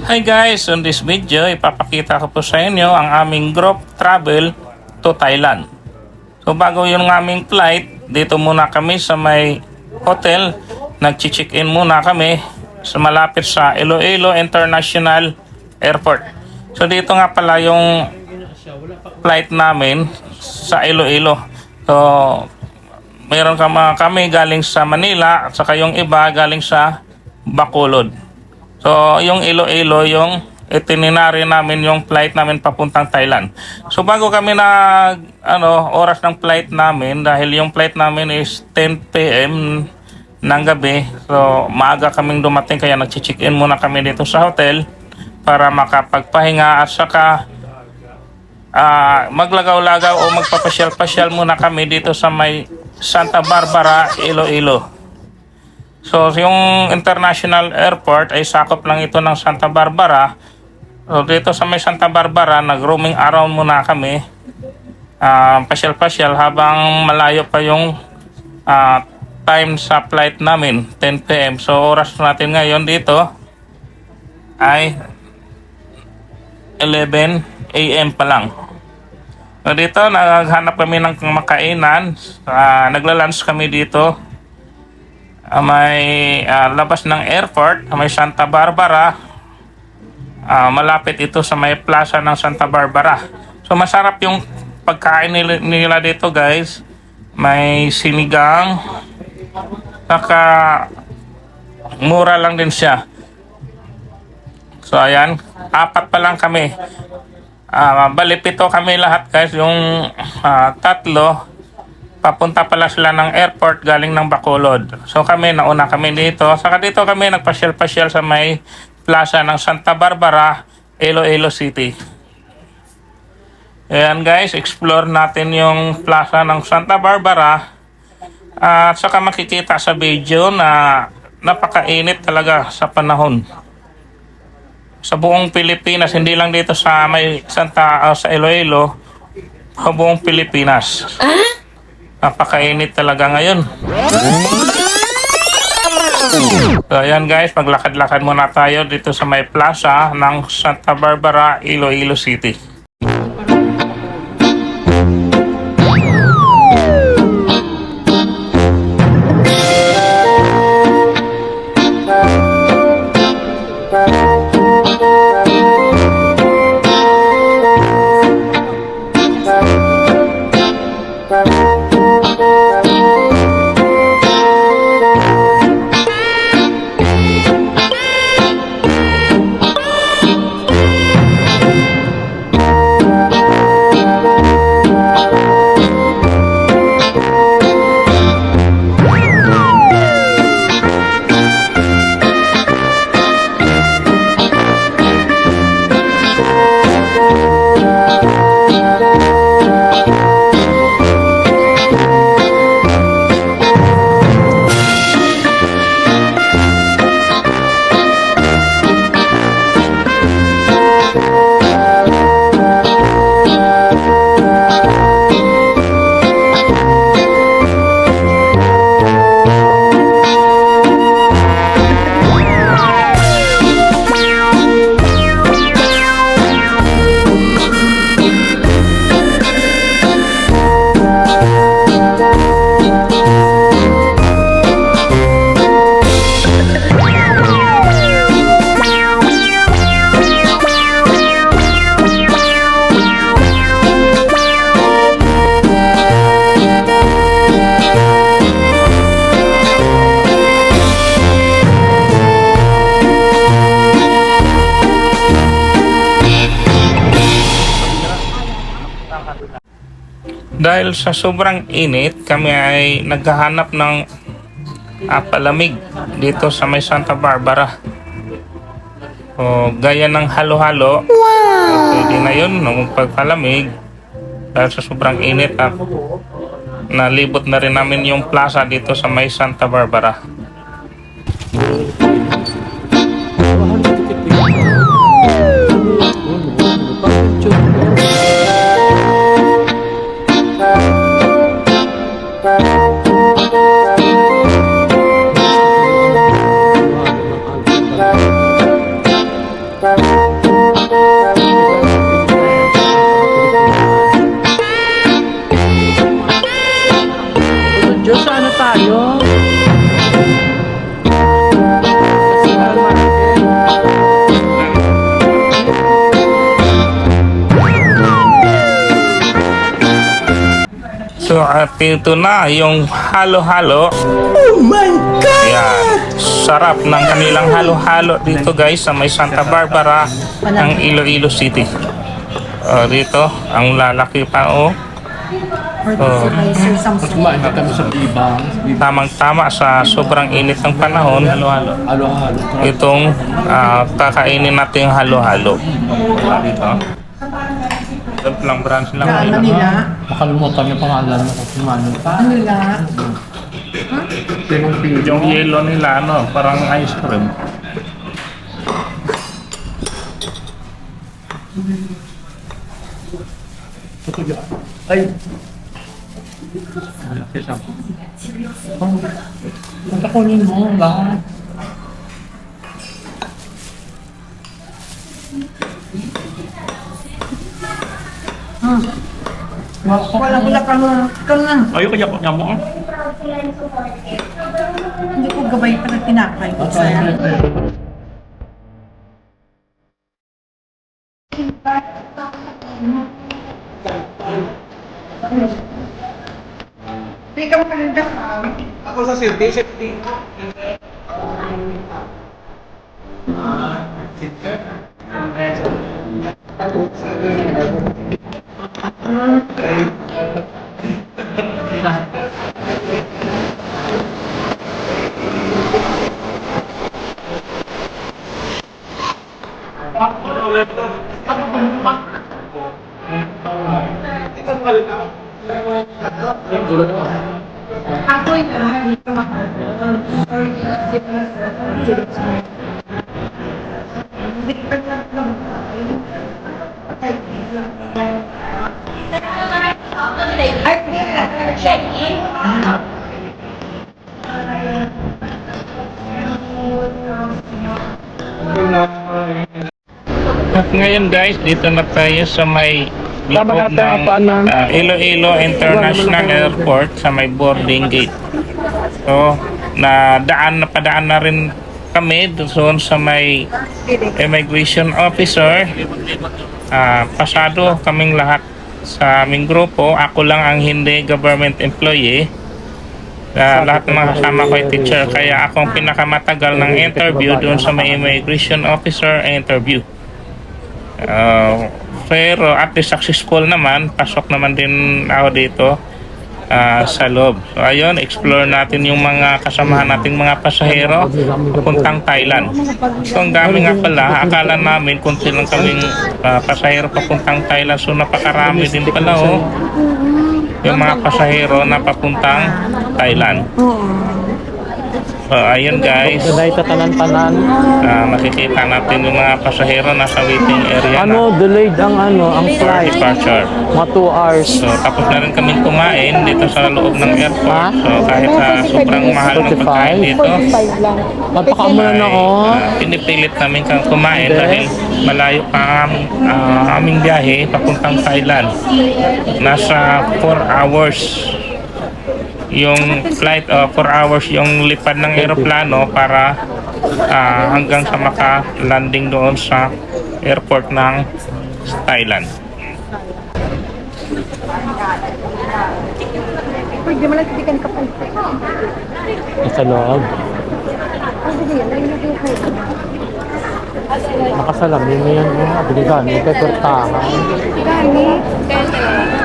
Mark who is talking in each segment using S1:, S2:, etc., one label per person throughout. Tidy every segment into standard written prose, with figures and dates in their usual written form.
S1: Hi guys, on this video ipapakita ko po sa inyo ang aming group travel to Thailand. So bago yung aming flight, dito muna kami sa may hotel. Nag-check-in muna kami sa malapit sa Iloilo International Airport. So dito nga pala yung flight namin sa Iloilo. So mayroon kami galing sa Manila at saka yung iba galing sa Bacolod. So, yung Iloilo, yung itinerary namin, yung flight namin papuntang Thailand. So, bago kami oras ng flight namin, dahil yung flight namin is 10 p.m. ng gabi. So, maaga kaming dumating, kaya nag-check-in muna kami dito sa hotel para makapagpahinga at saka maglagaw-lagaw o magpapasyal-pasyal muna kami dito sa may Santa Barbara, Iloilo. So, yung international airport ay sakop lang ito ng Santa Barbara. So, dito sa may Santa Barbara, nag-roaming around muna kami. Pasyal-pasyal habang malayo pa yung time sa flight namin, 10 p.m. So, oras natin ngayon dito ay 11 a.m. pa lang. So, dito, naghanap kami ng makainan. Nagla-lunch kami dito. May labas ng airport, may Santa Barbara. Malapit ito sa may plaza ng Santa Barbara. So masarap yung pagkain nila dito guys. May sinigang. Saka mura lang din siya. So ayan, 4 pa lang kami. Bali 7 kami lahat guys. Yung 3 papunta pala sila ng airport galing ng Bacolod. So kami, nauna kami dito. Saka dito kami nagpasyal-pasyal sa may plaza ng Santa Barbara, Iloilo City. Ayan guys, explore natin yung plaza ng Santa Barbara. At saka makikita sa video na napakainit talaga sa panahon. Sa buong Pilipinas, hindi lang dito sa may sa Iloilo, sa buong Pilipinas. Napakainit talaga ngayon. So ayan guys, maglakad-lakad muna tayo dito sa may plaza ng Santa Barbara, Iloilo City. Dahil sa sobrang init, kami ay naghahanap ng palamig dito sa may Santa Barbara. O gaya ng halo-halo. Wow! Pwede na yun, magpagpalamig. Dahil sa sobrang init at nalibot na rin namin yung plaza dito sa may Santa Barbara.
S2: Bye.
S1: at ito na yung halo-halo. Oh my God! Yan. Sarap ng kanilang halo-halo dito guys sa may Santa Barbara ng Iloilo City. Dito, ang lalaki pa
S2: Kumain na kami sa Bibang.
S1: Tamang-tama sa sobrang init ng panahon.
S2: Halo-halo.
S1: Itong kakainin natin yung halo-halo. Dito. Ito lang branch lang.
S3: Manila.
S2: Makalimutan yung pangalan mo kung kumano pa.
S3: Manila.
S1: Yung yellow nila, parang ice cream.
S2: Ay! Ang takunin mo lang.
S3: Wala ka na.
S2: Ayaw kaya niya mo.
S3: Hindi ko gabay pa na tinapay ko sa'yo. Hindi ka maganda.
S4: Ako sa safety.
S3: Ako yung
S1: At ngayon guys, dito na tayo sa may loob ng Iloilo International Airport sa may boarding gate. So, napadaan na rin kami doon sa may immigration officer. Pasado kaming lahat sa aming grupo. Ako lang ang hindi government employee. Lahat ng mga kasama ko ay teacher. Kaya akong pinakamatagal ng interview doon sa may immigration officer interview. Pero at least successful naman. Pasok naman din ako dito sa loob. So ayun, explore natin yung mga kasamahan nating mga pasahero papuntang Thailand. So ang dami nga pala, akala namin kunti lang kaming pasahero papuntang Thailand. So napakarami din pala yung mga pasahero na papuntang Thailand. So ayun guys, makikita natin yung mga pasahero nasa waiting area na.
S2: Delayed ang flight.
S1: Departure.
S2: Mga 2 hours.
S1: So tapos na rin kaming kumain dito sa loob ng airport. So kahit sobrang mahal ng pagkain dito,
S2: Magpakamula na ako.
S1: pinipilit namin kang kumain dahil malayo pa ang aming biyahe papuntang Thailand. Nasa 4 hours yung flight, 4 hours yung lipad ng eroplano para hanggang sa maka-landing doon sa airport ng Thailand.
S3: Pwede mo lang titigyan ka pa.
S2: Sa loob. Makasalamin mo yan yung abiligan. May peppertahan.
S3: Gani.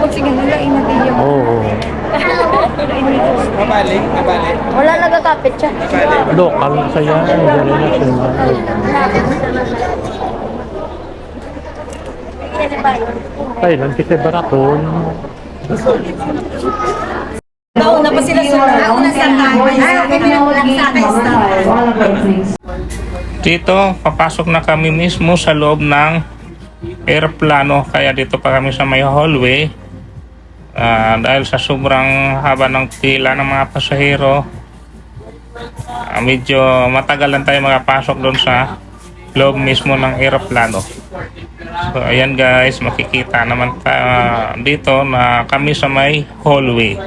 S3: O sige, nalain natin yung...
S2: Oo.
S4: Mabalik.
S3: Wala nagkakapit siya.
S2: Local sa yan. International. Thailand, kita baraton.
S3: Nauna pa sila sa nauna sa
S1: Dito, papasok na kami mismo sa loob ng airplano. Kaya dito pa kami sa may hallway. Dahil sa sobrang haba ng pila ng mga pasahero, medyo matagal lang tayo makapasok doon sa loob mismo ng aeroplano. So ayan guys, makikita naman dito na kami sa may hallway.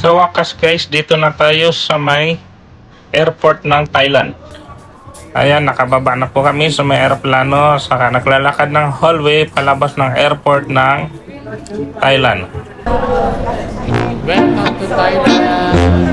S1: So wakas guys, dito na tayo sa may airport ng Thailand. Ayan, nakababa na po kami sa may aeroplano, saka naglalakad ng hallway palabas ng airport ng Thailand.
S2: Welcome to Thailand.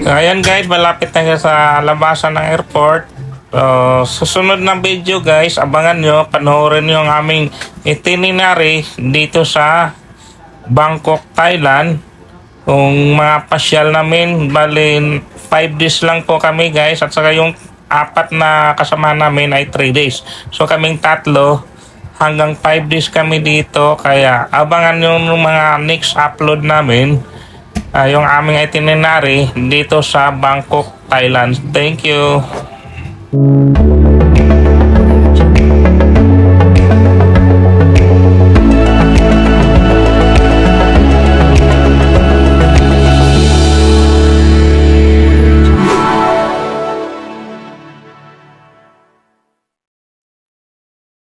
S1: Ayan guys, malapit na siya sa labasan ng airport. Susunod na video guys, abangan nyo, panoorin nyo ang aming itinerary dito sa Bangkok, Thailand. Kung mga pasyal namin, bali 5 days lang po kami guys, at saka yung 4 na kasama namin ay 3 days. So kaming tatlo, hanggang 5 days kami dito, kaya abangan nyo yung mga next upload namin. Yung aming itinerary dito sa Bangkok, Thailand. Thank you.